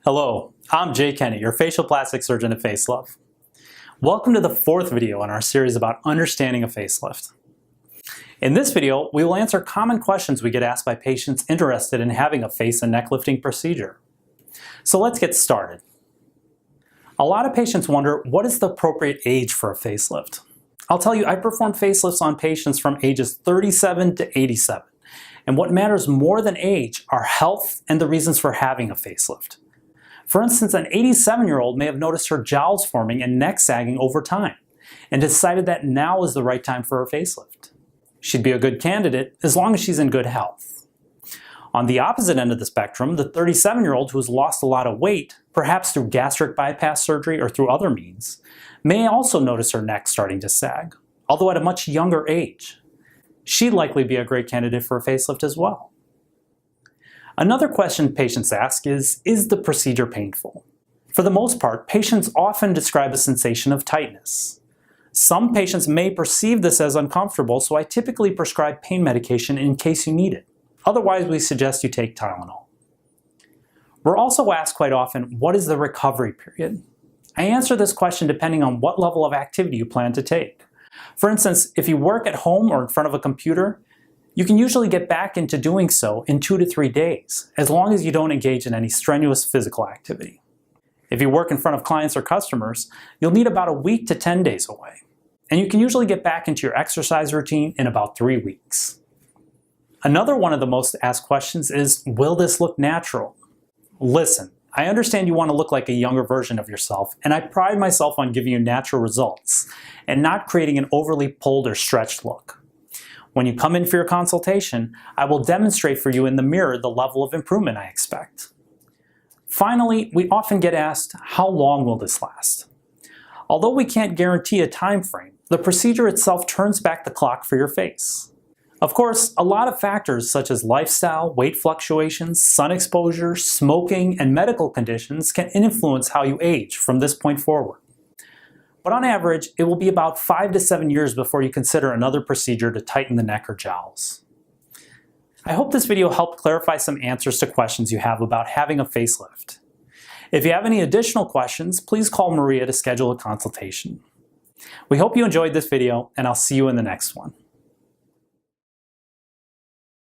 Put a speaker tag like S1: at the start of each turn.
S1: Hello, I'm Keni, your facial plastic surgeon at FaceLove. Welcome to the fourth video in our series about understanding a facelift. In this video, we will answer common questions we get asked by patients interested in having a face and neck lifting procedure. So let's get started. A lot of patients wonder, what is the appropriate age for a facelift? I'll tell you, I perform facelifts on patients from ages 37 to 87. And what matters more than age are health and the reasons for having a facelift. For instance, an 87-year-old may have noticed her jowls forming and neck sagging over time and decided that now is the right time for her facelift. She'd be a good candidate as long as she's in good health. On the opposite end of the spectrum, the 37-year-old who has lost a lot of weight, perhaps through gastric bypass surgery or through other means, may also notice her neck starting to sag, although at a much younger age. She'd likely be a great candidate for a facelift as well. Another question patients ask is the procedure painful? For the most part, patients often describe a sensation of tightness. Some patients may perceive this as uncomfortable, so I typically prescribe pain medication in case you need it. Otherwise, we suggest you take Tylenol. We're also asked quite often, what is the recovery period? I answer this question depending on what level of activity you plan to take. For instance, if you work at home or in front of a computer, you can usually get back into doing so in 2 to 3 days, as long as you don't engage in any strenuous physical activity. If you work in front of clients or customers, you'll need about a week to 10 days away. And you can usually get back into your exercise routine in about 3 weeks. Another one of the most asked questions is, will this look natural? Listen, I understand you want to look like a younger version of yourself, and I pride myself on giving you natural results and not creating an overly pulled or stretched look. When you come in for your consultation, I will demonstrate for you in the mirror the level of improvement I expect. Finally, we often get asked, how long will this last? Although we can't guarantee a time frame, the procedure itself turns back the clock for your face. Of course, a lot of factors such as lifestyle, weight fluctuations, sun exposure, smoking, and medical conditions can influence how you age from this point forward. But on average, it will be about 5 to 7 years before you consider another procedure to tighten the neck or jowls. I hope this video helped clarify some answers to questions you have about having a facelift. If you have any additional questions, please call Maria to schedule a consultation. We hope you enjoyed this video, and I'll see you in the next one.